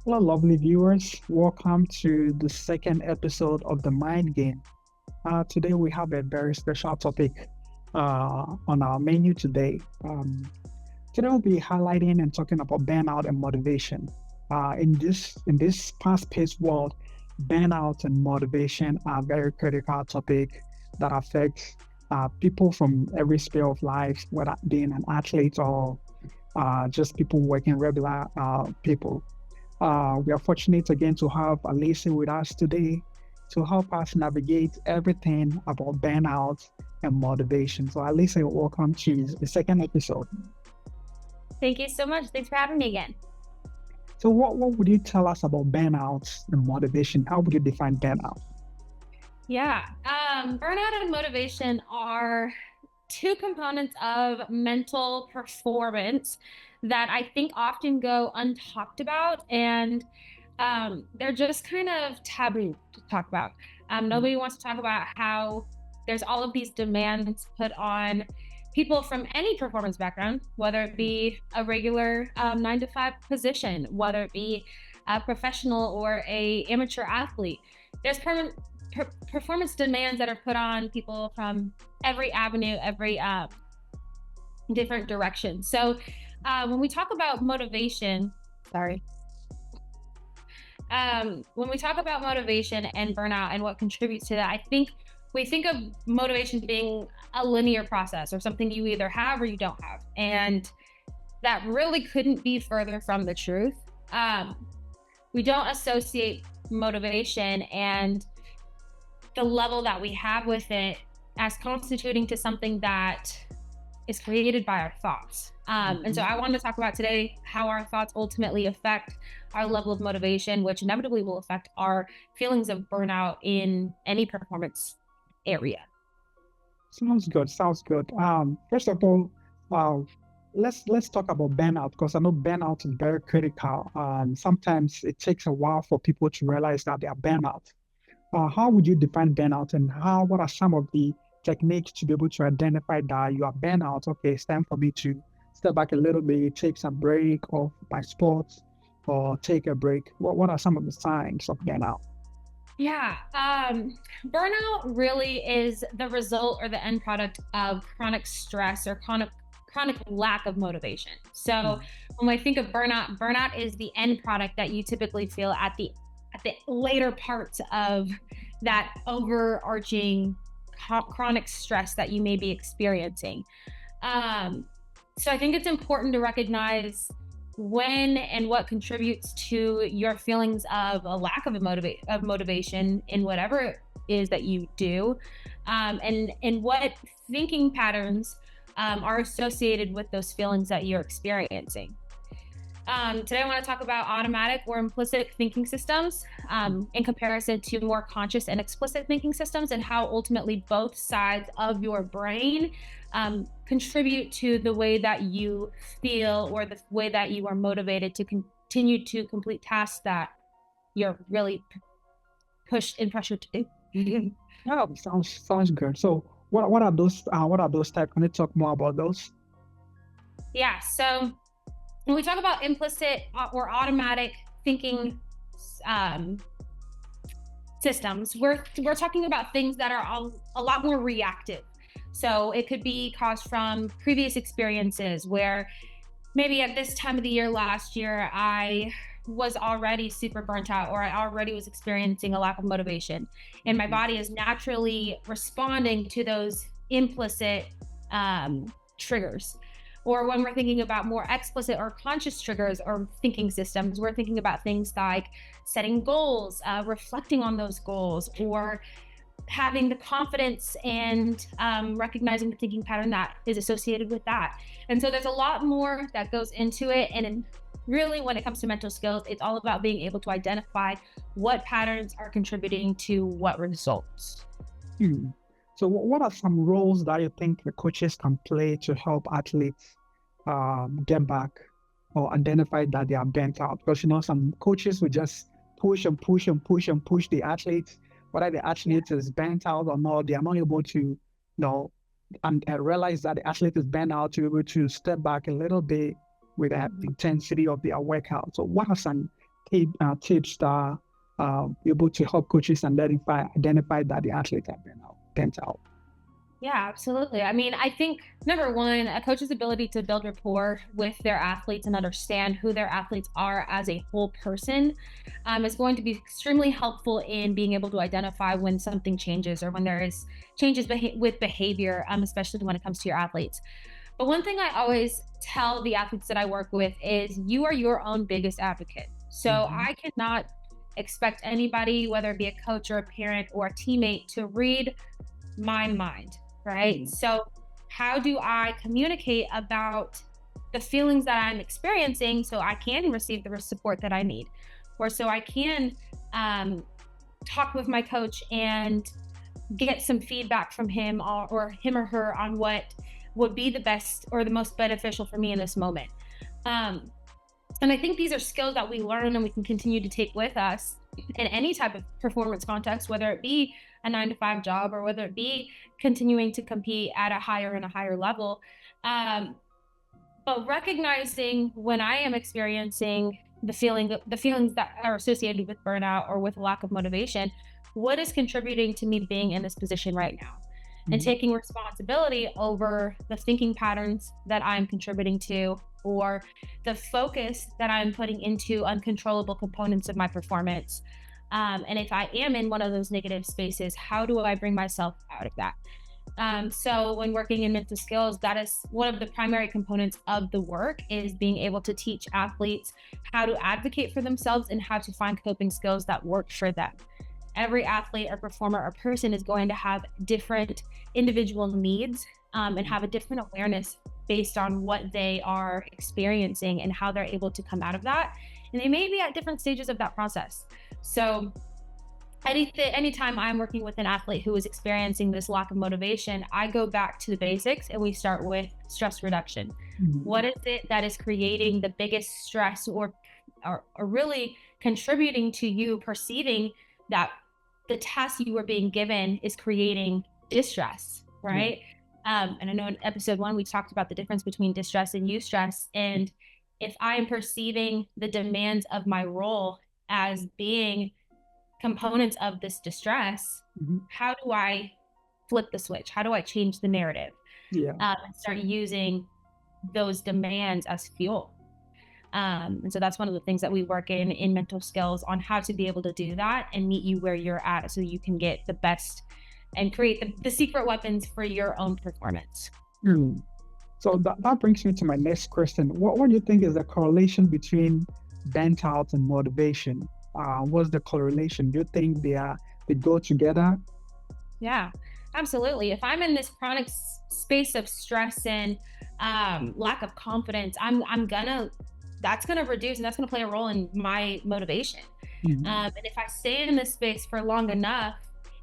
Hello, lovely viewers. Welcome to the second episode of The Mind Game. Today, we have a very special topic on our menu today. Today, we'll be highlighting and talking about burnout and motivation. In this fast-paced world, burnout and motivation are very critical topic that affects people from every sphere of life, whether being an athlete or just people working regular people. We are fortunate again to have Alicia with us today to help us navigate everything about burnout and motivation. So, Alicia, welcome to the second episode. Thank you so much. Thanks for having me again. So, what would you tell us about burnout and motivation? How would you define burnout? Yeah. Burnout and motivation are two components of mental performance that I think often go untalked about, and they're just kind of taboo to talk about. Nobody wants to talk about how there's all of these demands put on people from any performance background, whether it be a regular 9 to 5 position, whether it be a professional or a amateur athlete. There's performance demands that are put on people from every avenue, every different direction. So when we talk about motivation, sorry, when we talk about motivation and burnout and what contributes to that, I think we think of motivation being a linear process or something you either have or you don't have. And that really couldn't be further from the truth. Um, we don't associate motivation and the level that we have with it as constituting to something that is created by our thoughts. And so I wanted to talk about today how our thoughts ultimately affect our level of motivation, which inevitably will affect our feelings of burnout in any performance area. Sounds good. Sounds good. First of all, uh, let's talk about burnout because I know burnout is very critical. Sometimes it takes a while for people to realize that they are burnout. How would you define burnout and what are some of the techniques to be able to identify that you are burnout? Okay, it's time for me to step back a little bit, take some break off my sports or take a break. What are some of the signs of burnout? Yeah. Burnout really is the result or the end product of chronic stress or chronic lack of motivation. So Mm. when I think of burnout, burnout is the end product that you typically feel at the later parts of that overarching chronic stress that you may be experiencing. Um, so I think it's important to recognize when and what contributes to your feelings of a lack of motivation in whatever it is that you do, and what thinking patterns are associated with those feelings that you're experiencing. Today, I want to talk about automatic or implicit thinking systems in comparison to more conscious and explicit thinking systems, and how ultimately both sides of your brain contribute to the way that you feel or the way that you are motivated to continue to complete tasks that you're really pushed and pressured to do. Yeah, sounds good. So what are those types? Can you talk more about those? Yeah. So when we talk about implicit or automatic thinking um, systems, we're talking about things that are a lot more reactive. So it could be caused from previous experiences where maybe at this time of the year last year, I was already super burnt out or I already was experiencing a lack of motivation. And my body is naturally responding to those implicit triggers. Or when we're thinking about more explicit or conscious triggers or thinking systems, we're thinking about things like setting goals, reflecting on those goals, or having the confidence and recognizing the thinking pattern that is associated with that. And so there's a lot more that goes into it. And really, when it comes to mental skills, it's all about being able to identify what patterns are contributing to what results. Hmm. So what are some roles that you think the coaches can play to help athletes get back or identify that they are burnt out? Because some coaches will just push and push and push and push the athletes, whether the Yeah. athlete is burnt out or not, they are not able to, and realize that the athlete is burnt out to be able to step back a little bit with that intensity of their workout. So what are some tips that are able to help coaches identify that the athletes have been burnt out? Yeah, absolutely. I mean, I think number one, a coach's ability to build rapport with their athletes and understand who their athletes are as a whole person is going to be extremely helpful in being able to identify when something changes or when there is changes with behavior, especially when it comes to your athletes. But one thing I always tell the athletes that I work with is you are your own biggest advocate. So Hmm. I cannot expect anybody, whether it be a coach or a parent or a teammate, to read my mind, right? Hmm. So, how do I communicate about the feelings that I'm experiencing so I can receive the support that I need, or so I can um, talk with my coach and get some feedback from him or him or her on what would be the best or the most beneficial for me in this moment. Um, and I think these are skills that we learn and we can continue to take with us in any type of performance context, whether it be a 9 to 5 job or whether it be continuing to compete at a higher and a higher level. Um, but recognizing when I am experiencing the feelings that are associated with burnout or with lack of motivation, what is contributing to me being in this position right now? And Hmm. taking responsibility over the thinking patterns that I'm contributing to or the focus that I'm putting into uncontrollable components of my performance. And if I am in one of those negative spaces, how do I bring myself out of that? So when working in mental skills, that is one of the primary components of the work is being able to teach athletes how to advocate for themselves and how to find coping skills that work for them. Every athlete or performer or person is going to have different individual needs and have a different awareness based on what they are experiencing and how they're able to come out of that. And they may be at different stages of that process. So anytime I'm working with an athlete who is experiencing this lack of motivation, I go back to the basics and we start with stress reduction. Hmm. What is it that is creating the biggest stress or really contributing to you perceiving that the task you are being given is creating distress, Yeah. right? And I know in episode one we talked about the difference between distress and eustress. And if I am perceiving the demands of my role as being components of this distress, Hmm. how do I flip the switch? How do I change the narrative Yeah. and start using those demands as fuel? And so that's one of the things that we work in mental skills on how to be able to do that and meet you where you're at so you can get the best and create the secret weapons for your own performance. Hmm. So that brings me to my next question. What do you think is the correlation between burnt out and motivation? What's the correlation? Do you think they go together? Yeah, absolutely. If I'm in this chronic space of stress and lack of confidence, I'm gonna that's gonna reduce and that's gonna play a role in my motivation. Hmm. And if I stay in this space for long enough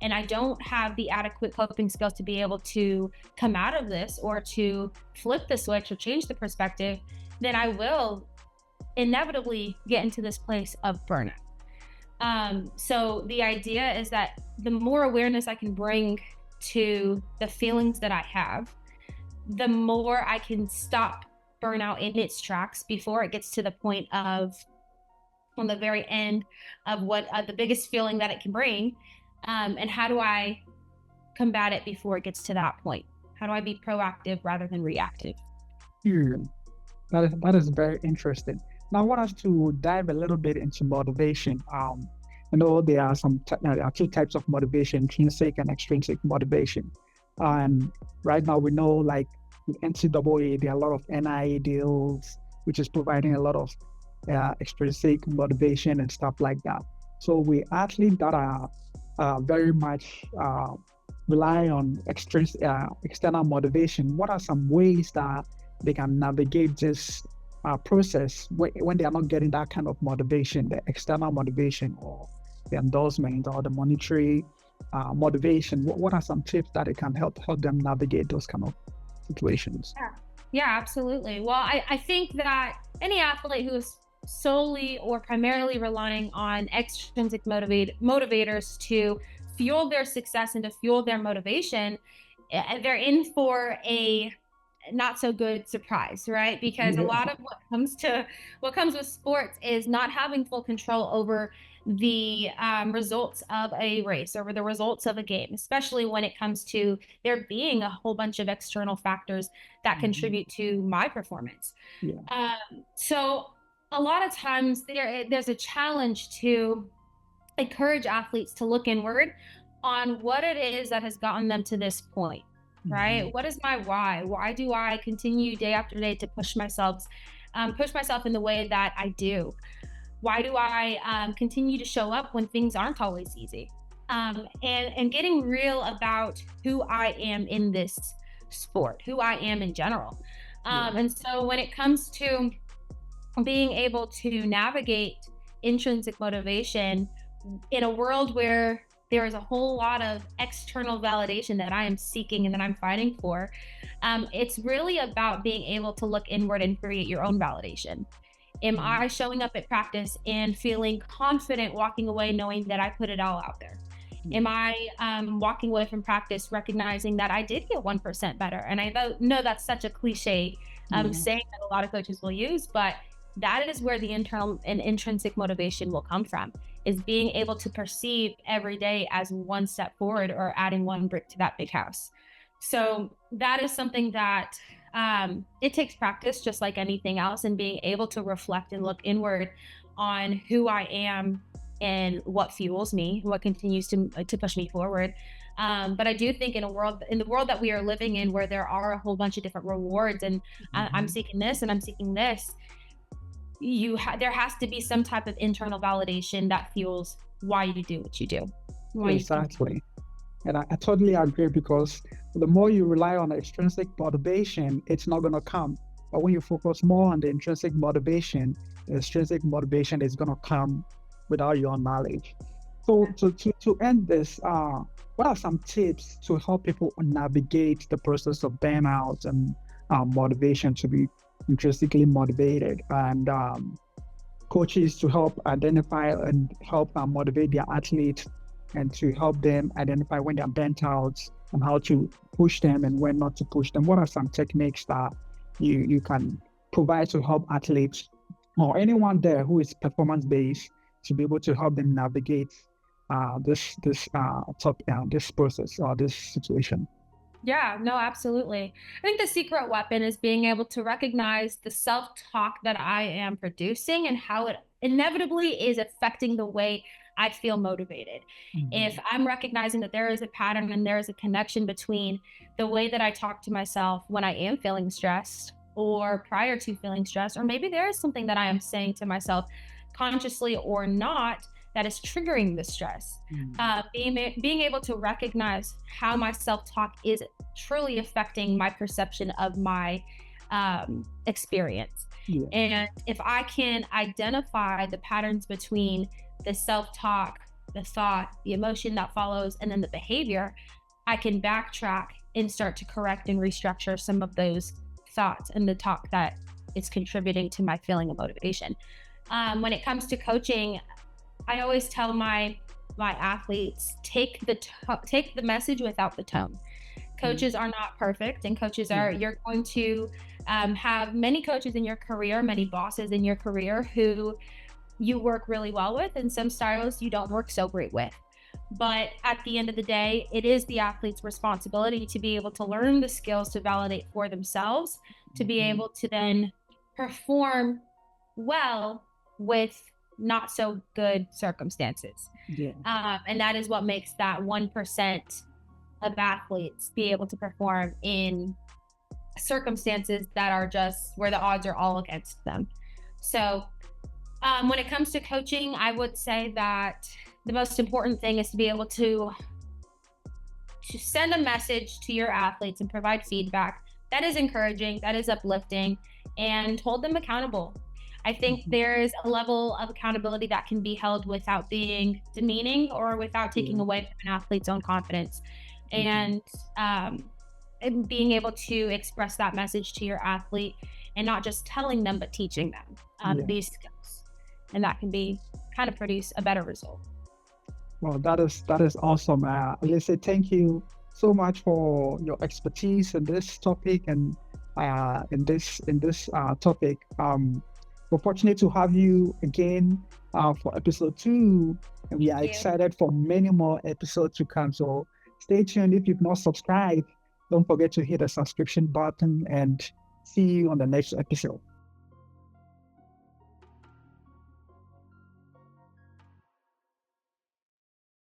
and I don't have the adequate coping skills to be able to come out of this or to flip the switch or change the perspective, then I will inevitably get into this place of burnout. So the idea is that the more awareness I can bring to the feelings that I have, the more I can stop burnout in its tracks before it gets to the point of on the very end of what the biggest feeling that it can bring. And how do I combat it before it gets to that point? How do I be proactive rather than reactive? Hmm. That is very interesting. Now, I want us to dive a little bit into motivation. There are there are two types of motivation: intrinsic and extrinsic motivation. And right now, we know like with NCAA, there are a lot of NIA deals, which is providing a lot of extrinsic motivation and stuff like that. So we athletes that are very much rely on external motivation. What are some ways that they can navigate this process when they are not getting that kind of motivation, the external motivation or the endorsement or the monetary motivation? What are some tips that it can help them navigate those kind of situations? Yeah. Yeah, absolutely. Well, I think that any athlete who is solely or primarily relying on extrinsic motivators to fuel their success and to fuel their motivation, they're in for not so good surprise, right? Because a Yeah. lot of what comes with sports is not having full control over the results of a race, over the results of a game, especially when it comes to there being a whole bunch of external factors that Mhm. contribute to my performance. Yeah. So a lot of times there's a challenge to encourage athletes to look inward on what it is that has gotten them to this point, Mhm. right? What is my why? Why do I continue day after day to push myself in the way that I do? Why do I continue to show up when things aren't always easy? And getting real about who I am in this sport, who I am in general. Yeah. And so when it comes to being able to navigate intrinsic motivation in a world where there is a whole lot of external validation that I am seeking and that I'm fighting for, it's really about being able to look inward and create your own validation. Am Mm. I showing up at practice and feeling confident walking away knowing that I put it all out there? Yeah. Am I walking away from practice recognizing that I did get 1% better? And I know that's such a cliche Yeah. saying that a lot of coaches will use, but that is where the internal and intrinsic motivation will come from, is being able to perceive every day as one step forward or adding one brick to that big house. So that is something that it takes practice just like anything else, and being able to reflect and look inward on who I am and what fuels me, what continues to push me forward. But I do think in the world that we are living in, where there are a whole bunch of different rewards, and I'm Mhm. seeking this and I'm seeking this, there has to be some type of internal validation that fuels why you do what you do, why you continue. Exactly. And I totally agree because the more you rely on extrinsic motivation, it's not going to come. But when you focus more on the extrinsic motivation is going to come without your knowledge. So Yeah. to end this, what are some tips to help people navigate the process of burnout and motivation to be intrinsically motivated, and coaches to help identify and help motivate their athletes, and to help them identify when they're burnt out and how to push them and when not to push them? What are some techniques that you can provide to help athletes or anyone there who is performance based to be able to help them navigate this process or this situation? Yeah, no, absolutely. I think the secret weapon is being able to recognize the self talk that I am producing and how it inevitably is affecting the way I feel motivated. If Mhm. I'm recognizing that there is a pattern and there is a connection between the way that I talk to myself when I am feeling stressed or prior to feeling stressed, or maybe there is something that I am saying to myself consciously or not that is triggering the stress. Mhm. Being able to recognize how my self talk is truly affecting my perception of my experience. Yeah. And if I can identify the patterns between the self talk, the thought, the emotion that follows, and then the behavior, I can backtrack and start to correct and restructure some of those thoughts and the talk that is contributing to my feeling of motivation. When it comes to coaching, I always tell my athletes, take the message without the tone. Mm. Coaches are not perfect, and coaches are Yeah. you're going to have many coaches in your career, many bosses in your career who you work really well with, and some styles you don't work so great with. But at the end of the day, it is the athlete's responsibility to be able to learn the skills to validate for themselves, to be Mhm. able to then perform well with not so good circumstances. Yeah. And that is what makes that 1% of athletes be able to perform in circumstances that are just where the odds are all against them. So, when it comes to coaching, I would say that the most important thing is to be able to send a message to your athletes and provide feedback that is encouraging, that is uplifting, and hold them accountable. I think Mhm. there is a level of accountability that can be held without being demeaning or without taking Yeah. away from an athlete's own confidence. Mhm. And, um, and being able to express that message to your athlete and not just telling them, but teaching them Yeah. these skills. And that can be kind of produce a better result. Well, that is awesome. Alyssa, thank you so much for your expertise in this topic, and in this topic. We're fortunate to have you again for episode 2, and we Thank are you. excited for many more episodes to come. So stay tuned. If you've not subscribed, don't forget to hit the subscription button, and see you on the next episode.